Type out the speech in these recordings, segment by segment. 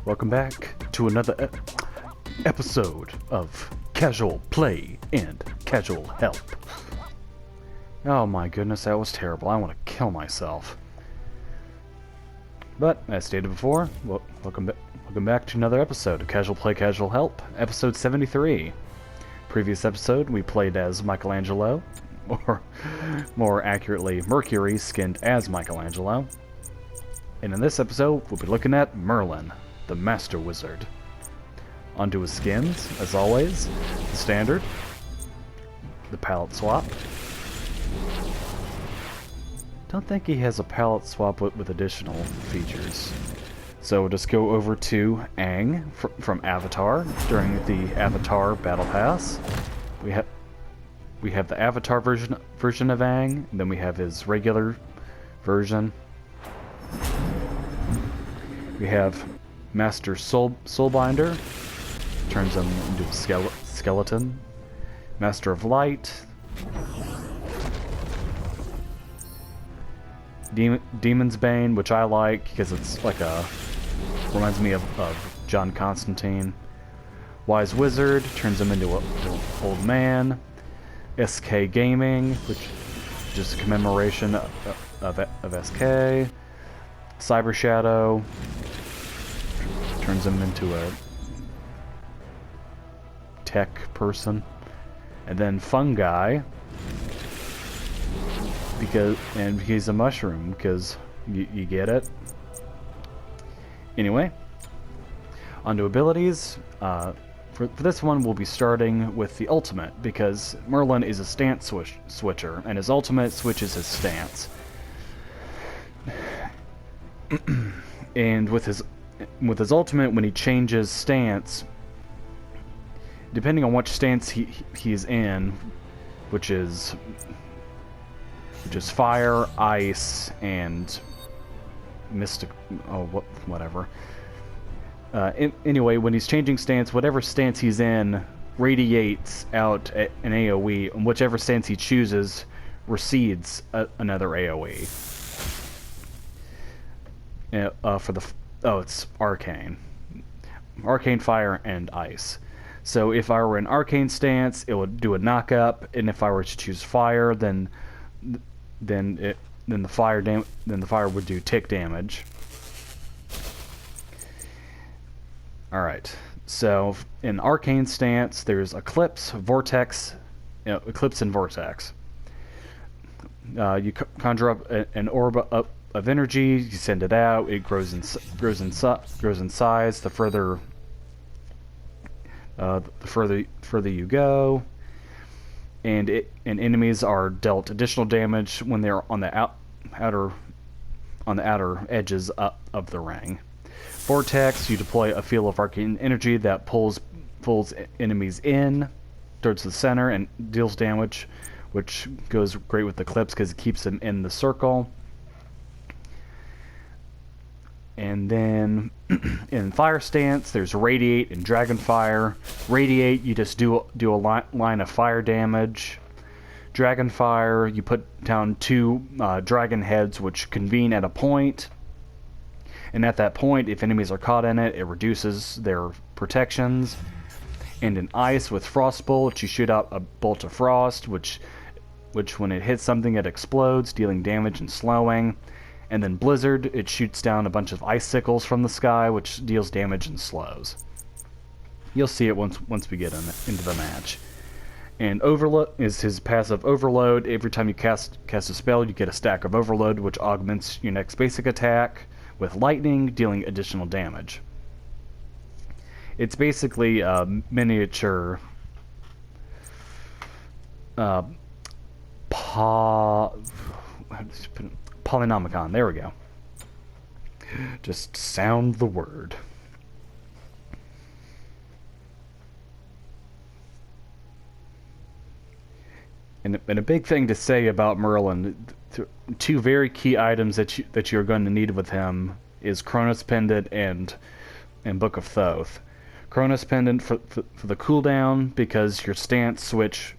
Welcome back to another episode of Casual Play and Casual Help. Oh my goodness, that was terrible. I want to kill myself. But, as stated before, welcome back to another episode of Casual Play, Casual Help, episode 73. Previous episode, we played as Michelangelo, or more accurately, Mercury skinned as Michelangelo. And in this episode, we'll be looking at Merlin, the Master Wizard. Onto his skins, as always, the standard, the palette swap. Don't think he has a palette swap with additional features. So we'll just go over to Aang from Avatar during the Avatar Battle Pass. We have the Avatar version of Aang, and then we have his regular version. We have Master Soulbinder, turns him into a skeleton. Master of Light. Demon's Bane, which I like because it's like reminds me of John Constantine. Wise Wizard, turns him into an old man. SK Gaming, which is just a commemoration of SK. Cyber Shadow, turns him into a tech person. And then Fungi, because he's a mushroom, because you get it. Anyway, onto abilities. For this one, we'll be starting with the ultimate, because Merlin is a stance switcher, and his ultimate switches his stance. And with his ultimate, when he changes stance, depending on which stance he's in, which is fire, ice, and mystic. Whatever. Anyway, when he's changing stance, whatever stance he's in radiates out an AoE, and whichever stance he chooses recedes another AoE. It's arcane, fire, and ice. So if I were in arcane stance, it would do a knock up, and if I were to choose fire, then the fire would do tick damage. All right. So in arcane stance, there's eclipse, vortex, eclipse and vortex. You conjure up an orb of energy. You send it out. It grows in size. The further you go, and enemies are dealt additional damage when they're on the outer edges of the ring. Vortex, you deploy a field of arcane energy that pulls enemies in towards the center and deals damage, which goes great with Eclipse because it keeps them in the circle. And then in fire stance, there's Radiate and Dragonfire. Radiate, you just do a line of fire damage. Dragonfire, you put down 2 dragon heads which convene at a point. And at that point, if enemies are caught in it, it reduces their protections. And in Ice, with Frost Bolt, you shoot out a bolt of frost, which when it hits something, it explodes, dealing damage and slowing. And then Blizzard, it shoots down a bunch of icicles from the sky, which deals damage and slows. You'll see it once we get into the match. And Overload is his passive Overload. Every time you cast a spell, you get a stack of Overload, which augments your next basic attack, with lightning, dealing additional damage. It's basically a miniature Polynomicon. There we go. Just sound the word. And a big thing to say about Merlin, 2 very key items that you're going to need with him is Chronos Pendant and Book of Thoth. Chronos Pendant for the cooldown, because your stance switch,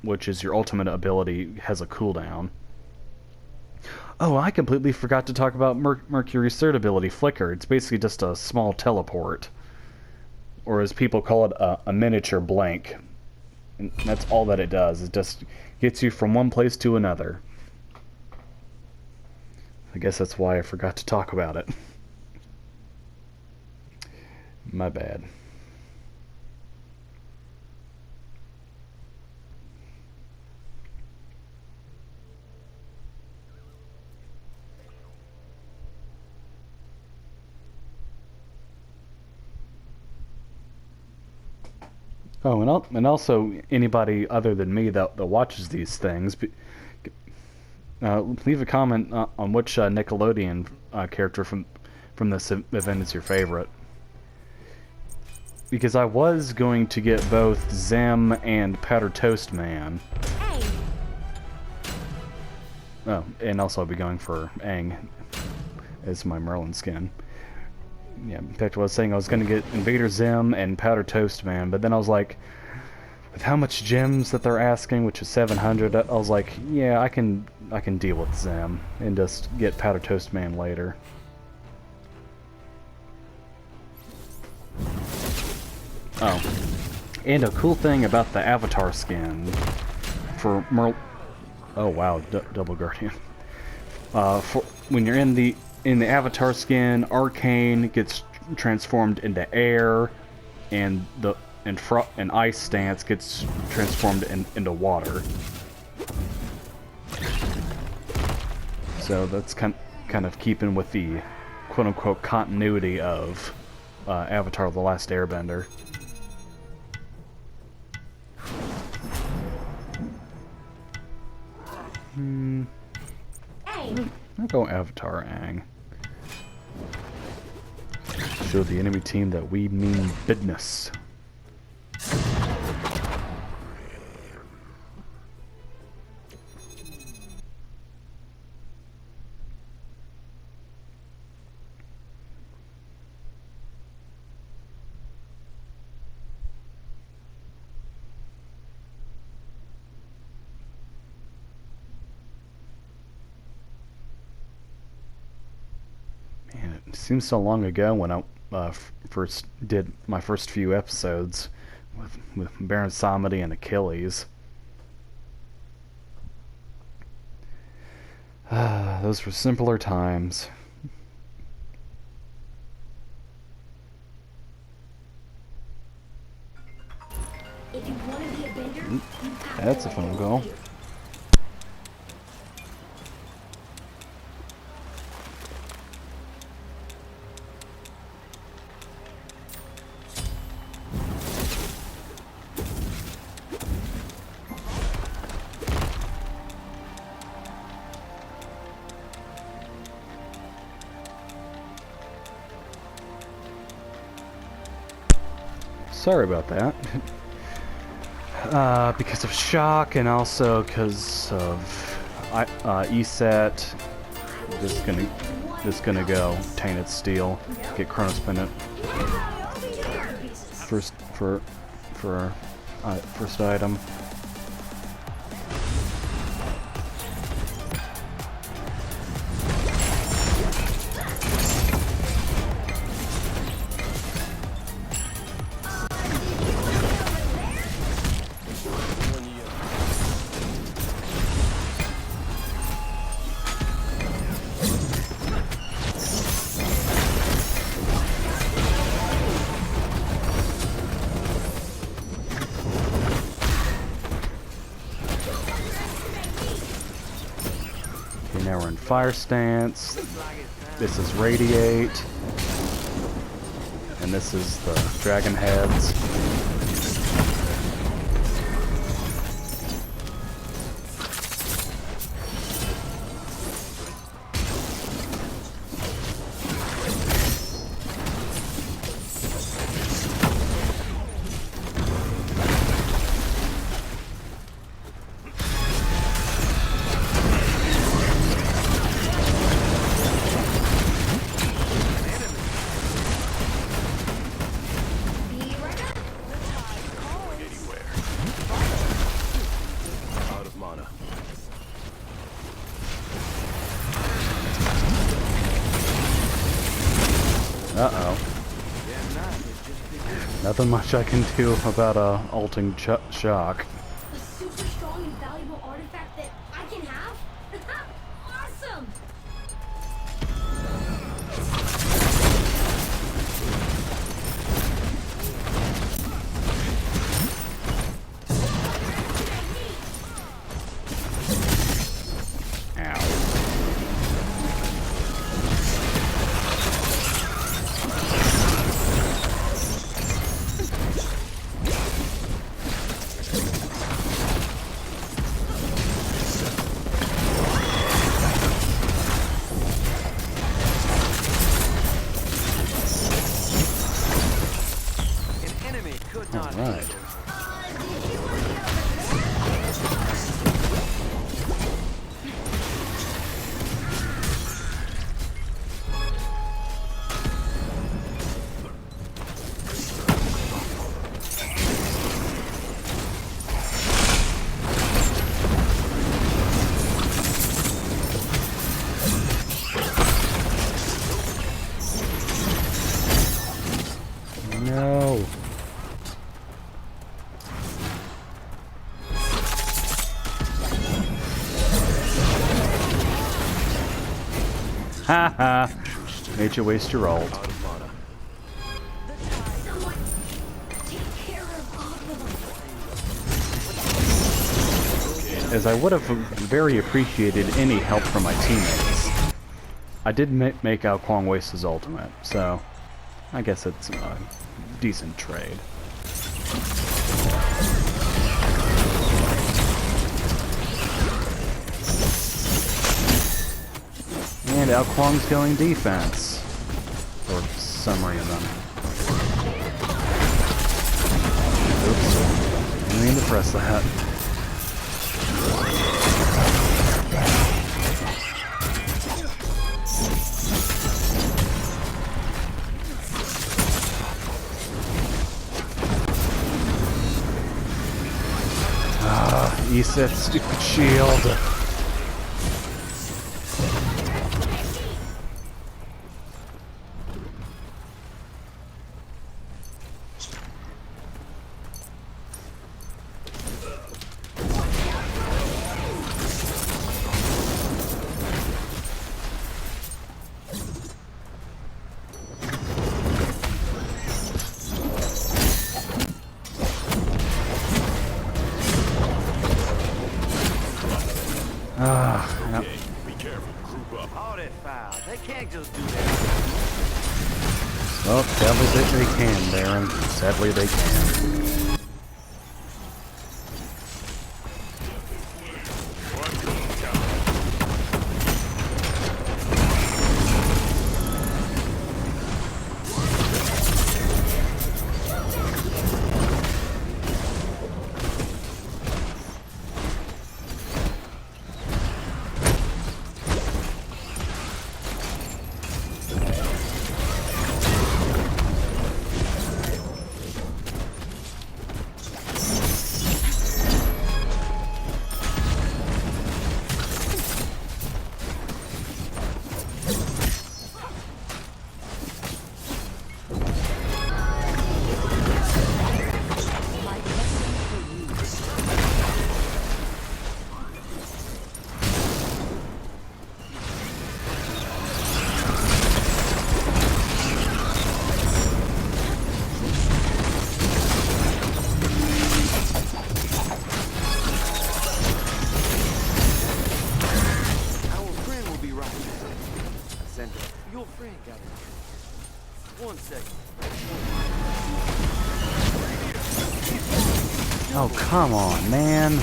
which is your ultimate ability, has a cooldown. Oh, I completely forgot to talk about Mercury's third ability, Flicker. It's basically just a small teleport. Or as people call it, a miniature blank. And that's all that it does. It just gets you from one place to another. I guess that's why I forgot to talk about it. My bad. Oh, and also anybody other than me that watches these things, leave a comment on which Nickelodeon character from this event is your favorite. Because I was going to get both Zim and Powder Toast Man. Hey. Oh, and also I'll be going for Aang as my Merlin skin. Yeah, in fact, I was saying I was going to get Invader Zim and Powder Toast Man, but then I was like, with how much gems that they're asking, which is 700, I was like, yeah, I can deal with Zim and just get Powder Toast Man later. Oh, and a cool thing about the Avatar skin for oh wow, Double Guardian. For when you're in the Avatar skin, Arcane gets transformed into air, and Ice Stance gets transformed into water. So that's kind of keeping with the quote-unquote continuity of Avatar: The Last Airbender. Hey. I'll go Avatar Aang. Show the enemy team that we mean business. Man, it seems so long ago when I first did my first few episodes with Baron Samedi and Achilles. Those were simpler times. If you want to be a bender, you have That's to a phone call. Sorry about that. Because of shock and also because of ESET, just gonna go Tainted Steel, get Chronos Pendant first first item. Now we're in Fire Stance. This is Radiate. And this is the Dragon Heads. Nothing much I can do about ulting shock. A super strong and valuable artifact that I can have? Awesome! Alright. No. Haha. Made you waste your ult. Someone take care of all of them. As I would have very appreciated any help from my teammates. I did make out Kwong waste his ultimate, so I guess it's a decent trade. And Ao Kwong's going defense. For some reason. Oops. Didn't mean to press that. Eseth, stupid shield. Yep. Be careful, group up. All that foul. They can't just do that. Well, sadly they can, Baron. Sadly they can. Your friend got it. 1 second. Oh, come on, man.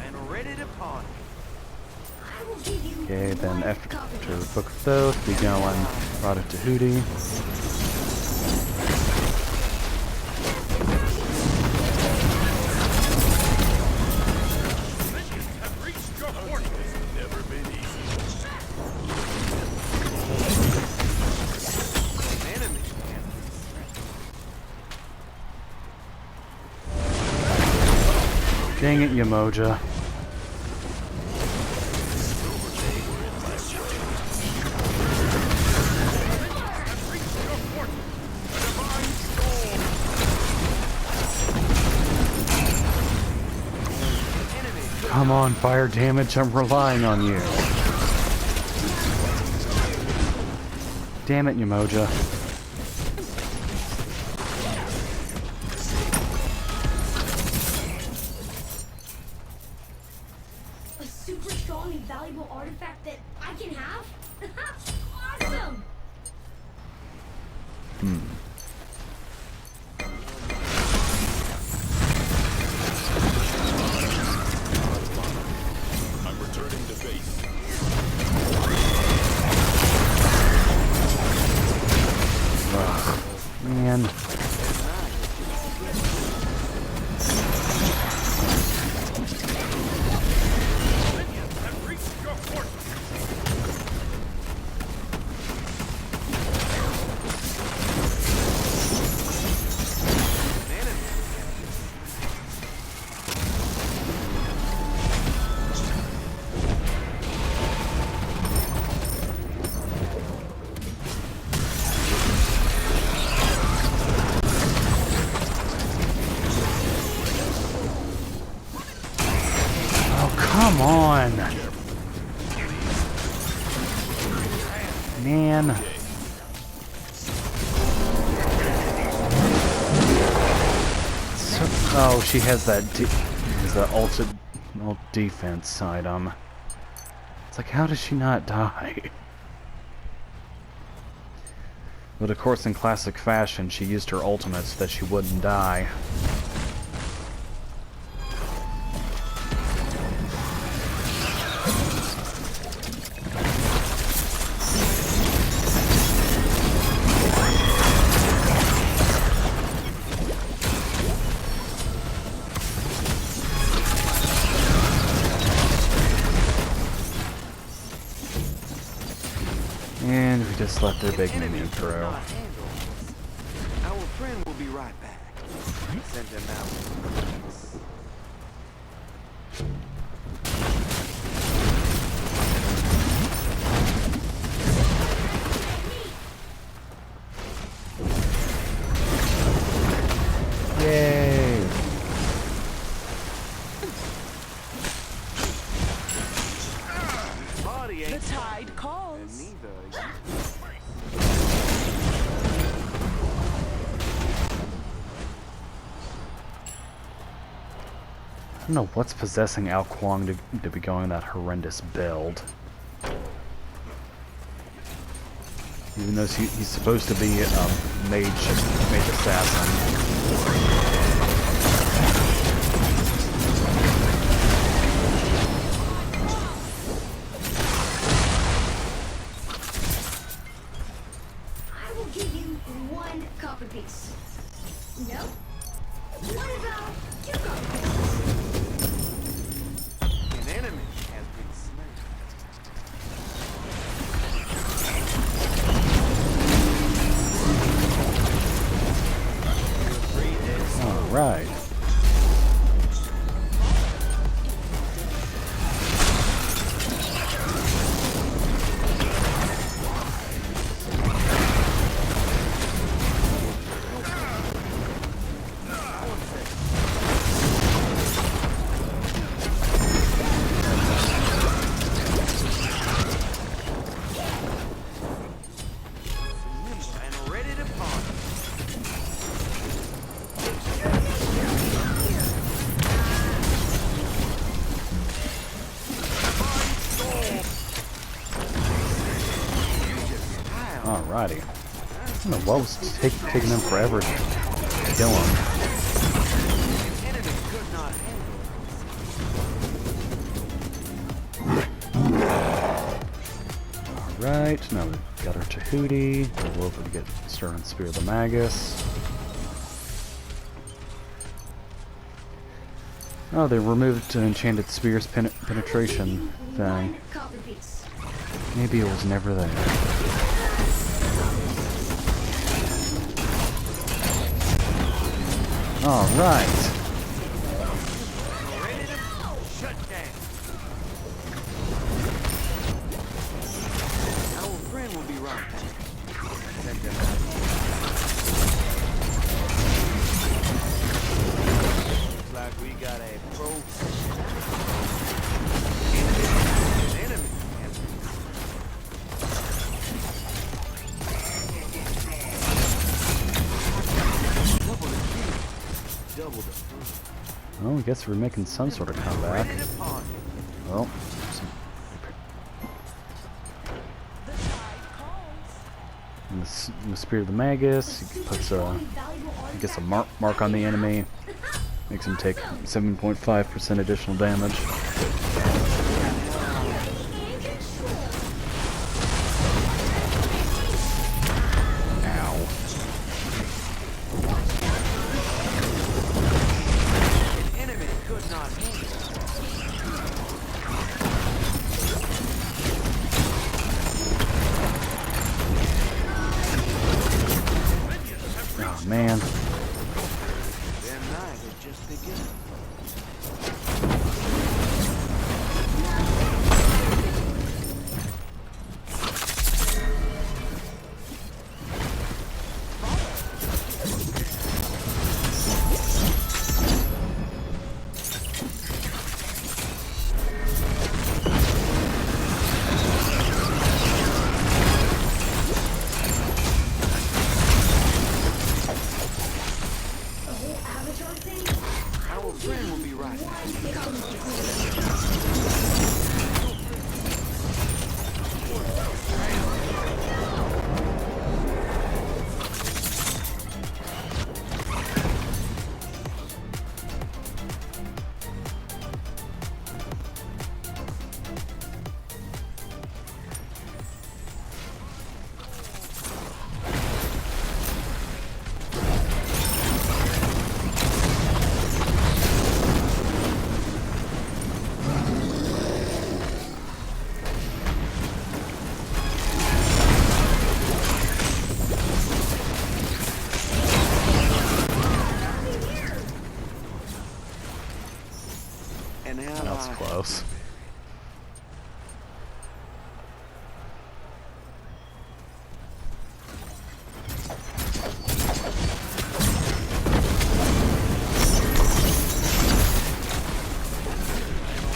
And ready to party. I will give you Okay, then one after covenant. Book of Thoth, we going brought it to Hootie. Dang it, Yamoja. Come on, fire damage, I'm relying on you. Damn it, Yamoja. A super strong and valuable artifact that I can have? Awesome! I'm returning to base. Man. Come on! Man. So, oh, she has that ultimate defense item. It's like, how does she not die? But of course, in classic fashion, she used her ultimate so that she wouldn't die. And we just let their big minion through. Our friend will be right back. Send him out. Yay! Body The ain't tide calls. neither. I don't know what's possessing Ao Kuang to be going that horrendous build. Even though he's supposed to be a mage assassin. I will give you 1 copper piece. No? What about 2 copper pieces? An enemy has been slain. All right. And ready to party. Alrighty. I don't know what was taking them forever to kill him. An enemy could not handle. Alright, now we've got our Tahuti. Go over to get started on Spear of the Magus. Oh, they removed an Enchanted Spear's penetration thing. 1 copper piece. Maybe it was never there. Alright. Ready to shut down. Our friend will be right back. Send them out. Looks like we got a pro. double the food. Well, I guess we're making some sort of comeback. Ready to pawn. Well, in the Spirit of the Magus, he puts a, he gets a mark on the enemy, makes him take 7.5% additional damage. Ow. An enemy could not handle. Oh man. Their night had just begun. Our friend will be right. And now That was close.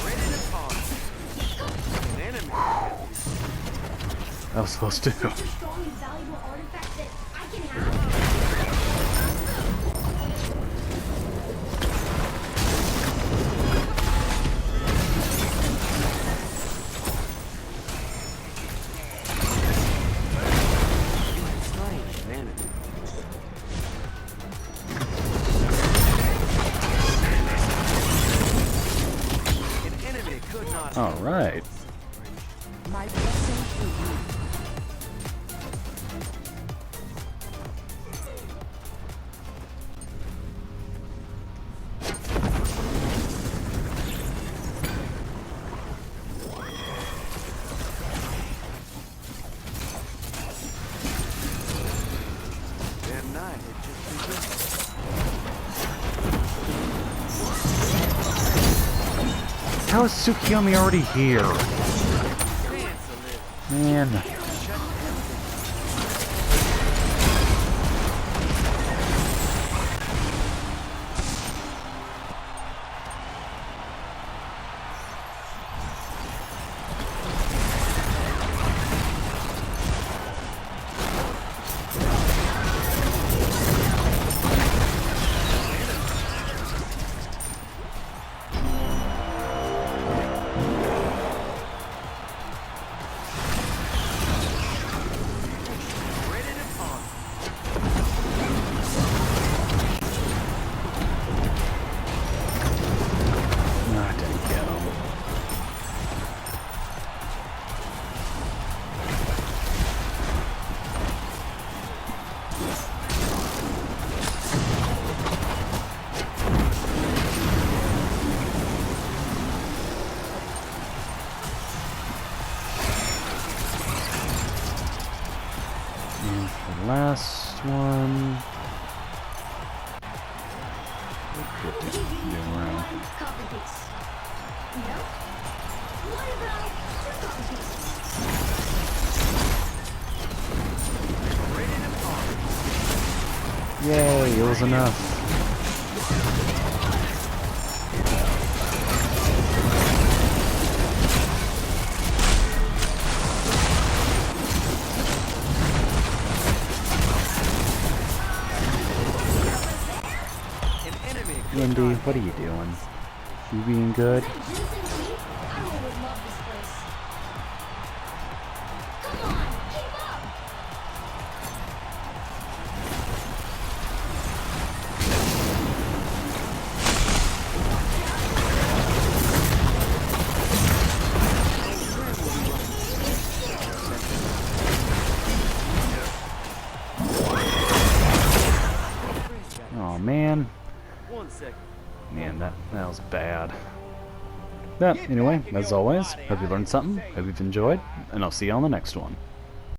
ready to pawn. An enemy. That was supposed to. Such a strong and valuable artifact that I can have. Slain an enemy. An enemy could not All right. My blessing to you. Their night had just begun. How is Tsukiyomi already here? Dance a little. Man. Shut everything. Ready to pawn. No, I didn't get him. And for the last one, we could do around. One copper piece. No? What about two copper pieces? Ready to pawn. Yay, it was enough. An enemy Wendy, what are you doing? You being good? Juicing me? I would love this place. Come on, keep up! Oh man. 1 second. Man, that was bad. But anyway, as always, hope you learned something, hope you've enjoyed, and I'll see you on the next one.